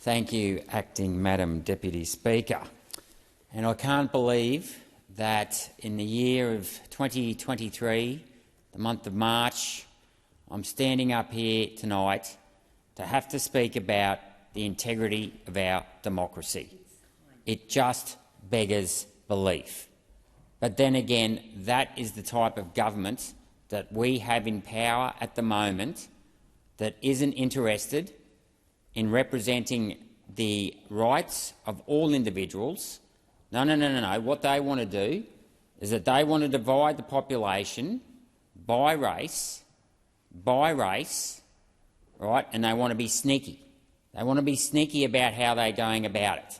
Thank you, Acting Madam Deputy Speaker. And I can't believe that in the year of 2023, the month of March, I'm standing up here tonight to have to speak about the integrity of our democracy. It just beggars belief. But then again, that is the type of government that we have in power at the moment that isn't interested in representing the rights of all individuals. No. What they want to do is that they want to divide the population by race, right? And they want to be sneaky. They want to be sneaky about how they're going about it,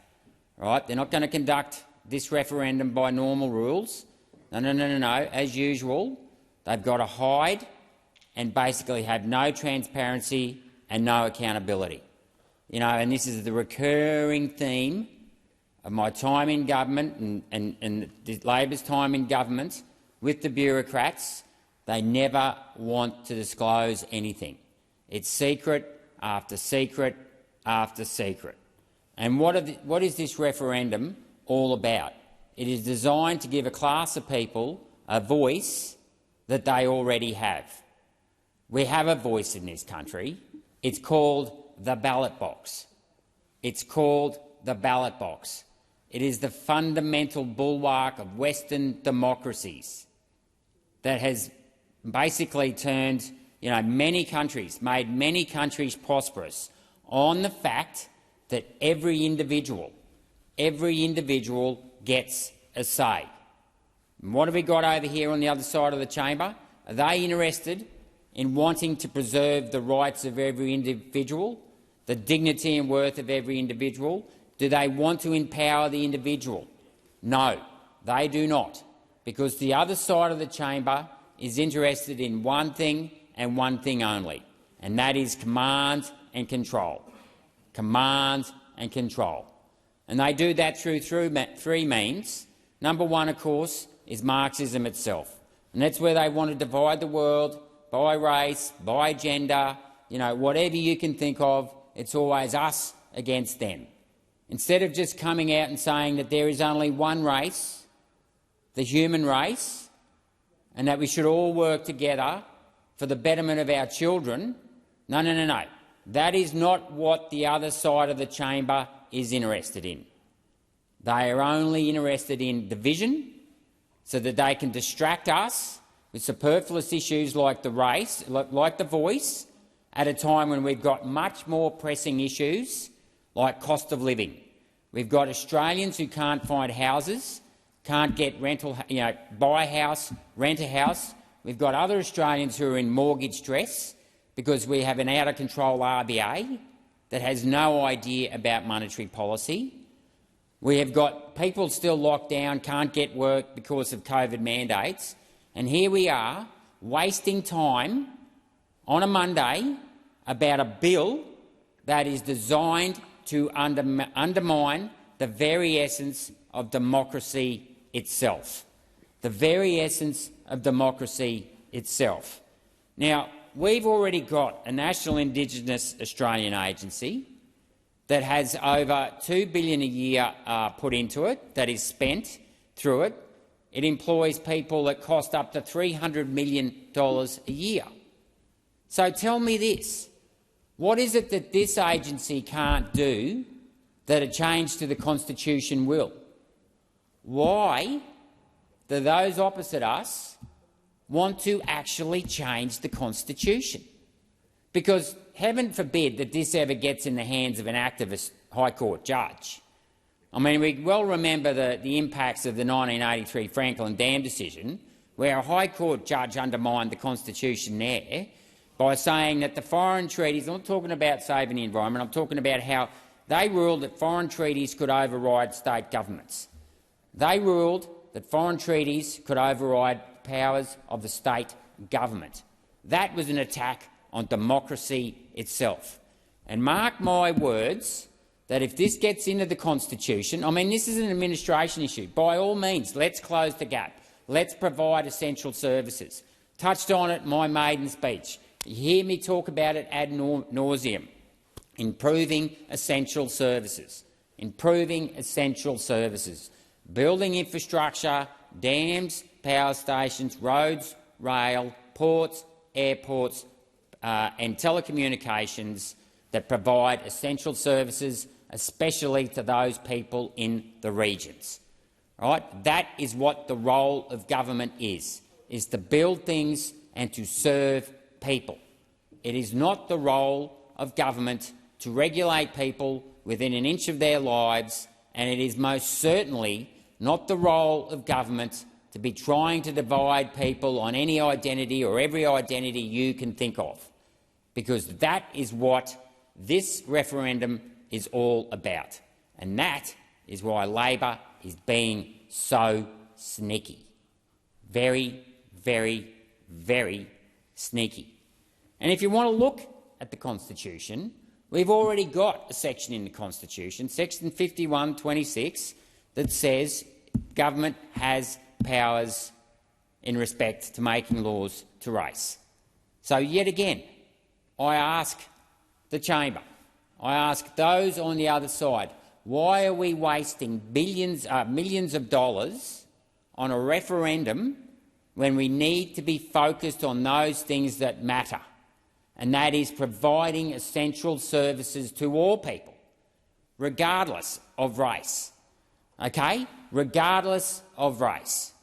right? They're not going to conduct this referendum by normal rules. No. As usual, they've got to hide and basically have no transparency and no accountability. And this is the recurring theme of my time in government and Labor's time in government with the bureaucrats. They never want to disclose anything. It's secret after secret after secret. And what is this referendum all about? It is designed to give a class of people a voice that they already have. We have a voice in this country. It's called the ballot box. It's called the ballot box. It is the fundamental bulwark of Western democracies that has basically turned many countries, made many countries prosperous on the fact that every individual gets a say. And what have we got over here on the other side of the chamber? Are they interested in wanting to preserve the rights of every individual, the dignity and worth of every individual? Do they want to empower the individual? No, they do not, because the other side of the chamber is interested in one thing and one thing only, and that is command and control. Command and control. And they do that through three means. Number one, of course, is Marxism itself. And that's where they want to divide the world by race, by gender, whatever you can think of. It's always us against them. Instead of just coming out and saying that there is only one race, the human race, and that we should all work together for the betterment of our children, no. That is not what the other side of the chamber is interested in. They are only interested in division so that they can distract us with superfluous issues like the race, like the voice, at a time when we've got much more pressing issues like cost of living. We've got Australians who can't find houses, can't get rental, buy a house, rent a house. We've got other Australians who are in mortgage stress because we have an out-of-control RBA that has no idea about monetary policy. We have got people still locked down, can't get work because of COVID mandates. And here we are, wasting time on a Monday about a bill that is designed to undermine the very essence of democracy itself. The very essence of democracy itself. Now, we've already got a National Indigenous Australian Agency that has over $2 billion a year put into it, that is spent through it. It employs people that cost up to $300 million a year. So tell me this. What is it that this agency can't do that a change to the Constitution will? Why do those opposite us want to actually change the Constitution? Because heaven forbid that this ever gets in the hands of an activist High Court judge. I mean, we well remember the impacts of the 1983 Franklin Dam decision, where a High Court judge undermined the Constitution there by saying that the foreign treaties— I'm not talking about saving the environment, I'm talking about how they ruled that foreign treaties could override state governments. They ruled that foreign treaties could override powers of the state government. That was an attack on democracy itself. And mark my words that if this gets into the Constitution— I mean, this is an administration issue. By all means, let's close the gap. Let's provide essential services. Touched on it in my maiden speech. You hear me talk about it ad nauseum. improving essential services, building infrastructure, dams, power stations, roads, rail, ports, airports and telecommunications that provide essential services, especially to those people in the regions. Right? That is what the role of government is to build things and to serve people. It is not the role of government to regulate people within an inch of their lives, and it is most certainly not the role of government to be trying to divide people on any identity or every identity you can think of, because that is what this referendum is all about. And that is why Labor is being so sneaky. Very, very, very sneaky. And if you want to look at the Constitution, we've already got a section in the Constitution, section 51(26), that says government has powers in respect to making laws to race. So yet again, I ask the chamber, I ask those on the other side, why are we wasting millions of dollars on a referendum when we need to be focused on those things that matter, and that is providing essential services to all people, regardless of race? Okay? Regardless of race.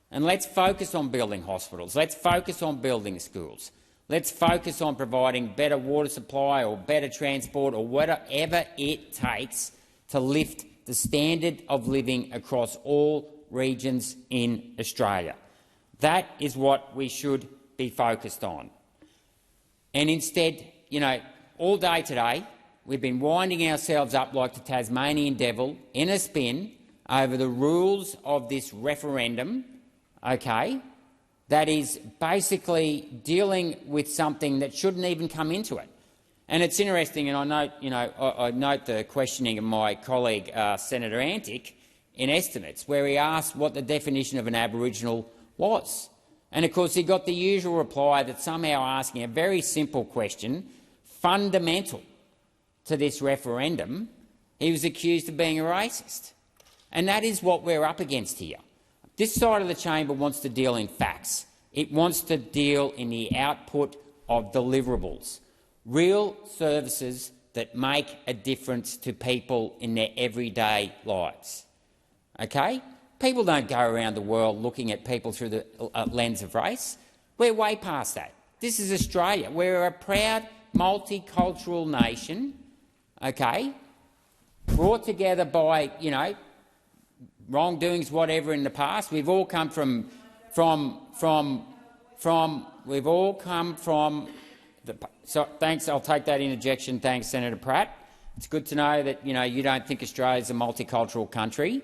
And let's focus on building hospitals. Let's focus on building schools. Let's focus on providing better water supply or better transport or whatever it takes to lift the standard of living across all regions in Australia. That is what we should be focused on. And instead, you know, all day today we've been winding ourselves up like the Tasmanian devil in a spin over the rules of this referendum, okay, that is basically dealing with something that shouldn't even come into it. And it's interesting, and I note the questioning of my colleague Senator Antic in estimates, where he asked what the definition of an Aboriginal was. And of course he got the usual reply that somehow asking a very simple question, fundamental to this referendum, he was accused of being a racist. And that is what we're up against here. This side of the chamber wants to deal in facts. It wants to deal in the output of deliverables, real services that make a difference to people in their everyday lives. Okay? People don't go around the world looking at people through the lens of race. We're way past that. This is Australia. We're a proud multicultural nation, okay, brought together by, you know, wrongdoings, whatever in the past. We've all come from we've all come from the. So thanks. I'll take that interjection. Thanks, Senator Pratt. It's good to know that you don't think Australia is a multicultural country,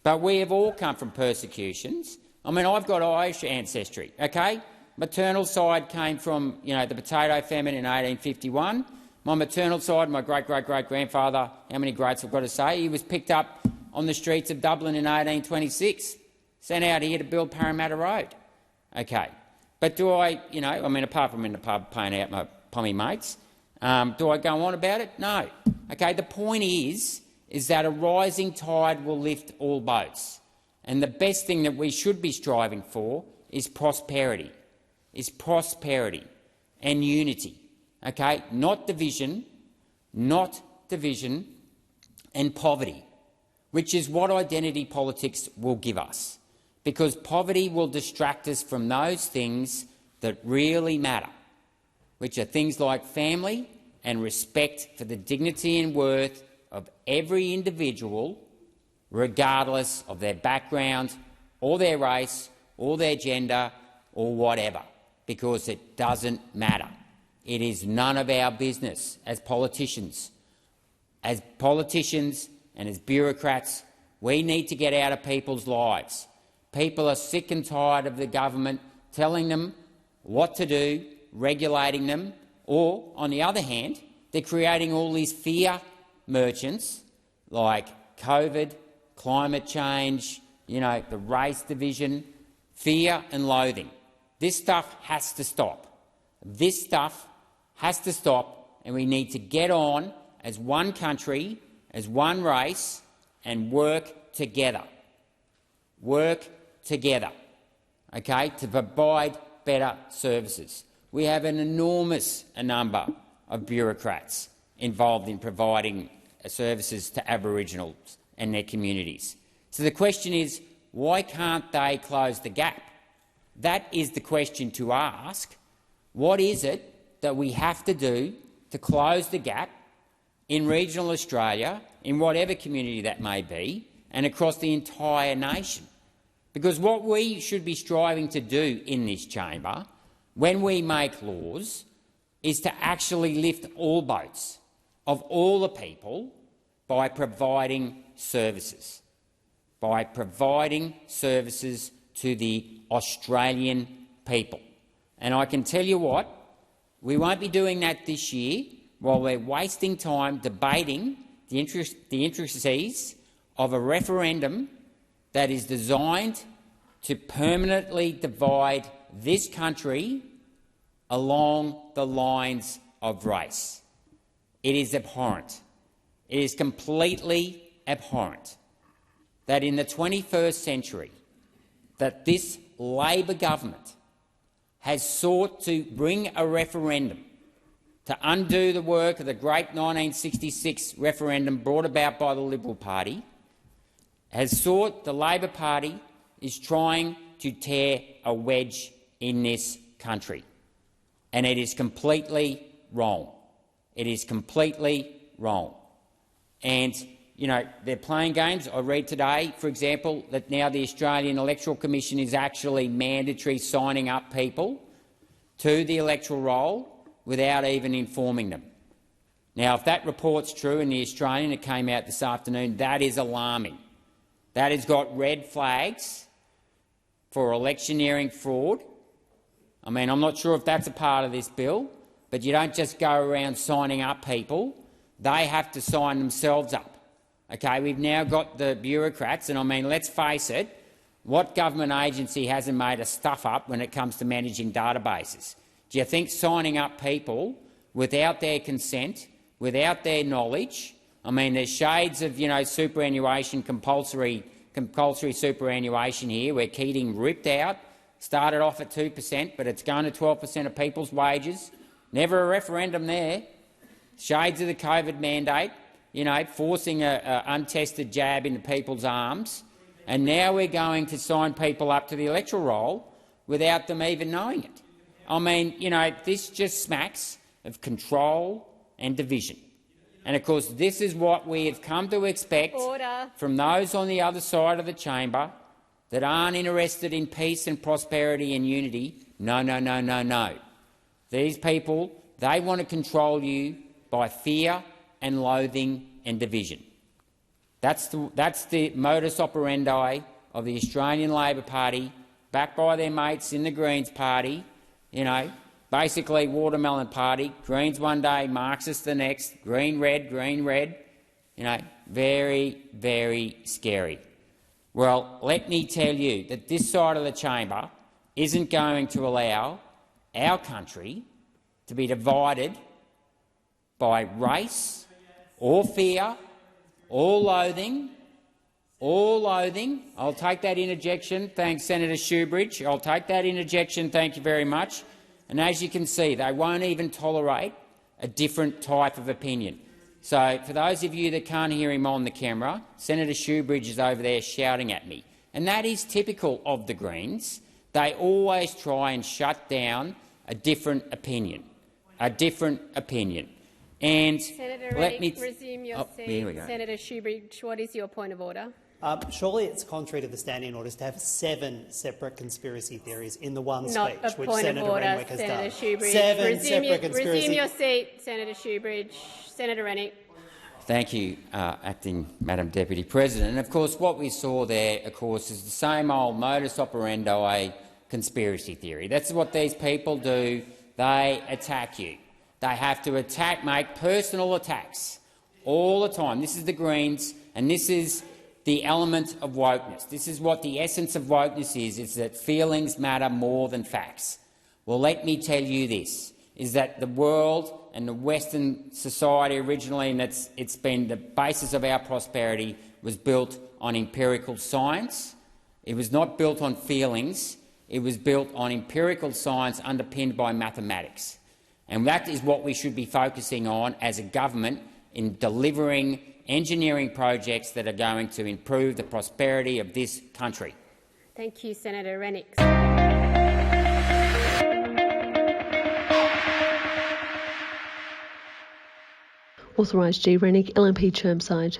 but we have all come from persecutions. I mean, I've got Irish ancestry. Okay, maternal side came from the potato famine in 1851. My maternal side, my great-great-great-grandfather, how many greats I've got to say, he was picked up on the streets of Dublin in 1826, sent out here to build Parramatta Road. Okay, but do I, I mean, apart from in the pub paying out my pommy mates, do I go on about it? No. Okay, the point is that a rising tide will lift all boats, and the best thing that we should be striving for is prosperity, and unity. Okay, not division, and poverty, which is what identity politics will give us, because poverty will distract us from those things that really matter, which are things like family and respect for the dignity and worth of every individual, regardless of their background or their race or their gender or whatever, because it doesn't matter. It is none of our business as politicians. As politicians and as bureaucrats, we need to get out of people's lives. People are sick and tired of the government telling them what to do, regulating them, or, on the other hand, they're creating all these fear merchants like COVID, climate change, the race division, fear and loathing. This stuff has to stop. This stuff has to stop, and we need to get on as one country, as one race, and work together. Work together, okay, to provide better services. We have an enormous number of bureaucrats involved in providing services to Aboriginals and their communities. So the question is, why can't they close the gap? That is the question to ask. What is it that we have to do to close the gap in regional Australia, in whatever community that may be, and across the entire nation? Because what we should be striving to do in this chamber, when we make laws, is to actually lift all boats of all the people by providing services, to the Australian people. And I can tell you what, we won't be doing that this year while we're wasting time debating the intricacies of a referendum that is designed to permanently divide this country along the lines of race. It is abhorrent. It is completely abhorrent that in the 21st century that this Labor government has sought to bring a referendum to undo the work of the great 1966 referendum brought about by the Liberal Party, the Labor Party is trying to tear a wedge in this country. And it is completely wrong. It is completely wrong. And, you know, they're playing games. I read today, for example, that now the Australian Electoral Commission is actually mandatory signing up people to the electoral roll without even informing them. Now, if that report's true in the Australian, it came out this afternoon, that is alarming. That has got red flags for electioneering fraud. I mean, I'm not sure if that's a part of this bill, but you don't just go around signing up people. They have to sign themselves up. Okay, we've now got the bureaucrats, and I mean, let's face it, what government agency hasn't made a stuff up when it comes to managing databases? Do you think signing up people without their consent, without their knowledge? I mean, there's shades of, you know, superannuation, compulsory superannuation here, where Keating ripped out, started off at 2%, but it's going to 12% of people's wages. Never a referendum there. Shades of the COVID mandate, you know, forcing an untested jab into people's arms. And now we're going to sign people up to the electoral roll without them even knowing it. I mean, you know, this just smacks of control and division. And, of course, this is what we have come to expect from those on the other side of the chamber that aren't interested in peace and prosperity and unity. No, no, no, no, no. These people, they want to control you by fear and loathing and division. That's the modus operandi of the Australian Labor Party, backed by their mates in the Greens Party, you know, basically watermelon party, Greens one day, Marxist the next, green, red, you know, very, very scary. Well, let me tell you that this side of the chamber isn't going to allow our country to be divided by race or fear or loathing. I'll take that interjection. Thanks, Senator Shoebridge. I'll take that interjection. Thank you very much. And as you can see, they won't even tolerate a different type of opinion. So, for those of you that can't hear him on the camera, Senator Shoebridge is over there shouting at me. And that is typical of the Greens. They always try and shut down a different opinion. And Senator Rennick, resume your seat. Senator Shoebridge, what is your point of order? Surely it's contrary to the standing orders to have 7 separate conspiracy theories in the one Not speech, which point Senator of order, Renwick has Senator done. Shoebridge. 7 separate conspiracy. Resume your seat, Senator Shoebridge. Senator Rennick. Thank you, Acting Madam Deputy President. And of course, what we saw there, of course, is the same old modus operandi conspiracy theory. That's what these people do. They attack you. They have to make personal attacks all the time. This is the Greens, and this is the element of wokeness. This is what the essence of wokeness is that feelings matter more than facts. Well, let me tell you this. is that the world and the Western society originally, and it's been the basis of our prosperity, was built on empirical science. It was not built on feelings. It was built on empirical science underpinned by mathematics. And that is what we should be focusing on as a government in delivering engineering projects that are going to improve the prosperity of this country. Thank you, Senator Rennick. Authorised G. Rennick, LNP Chermside.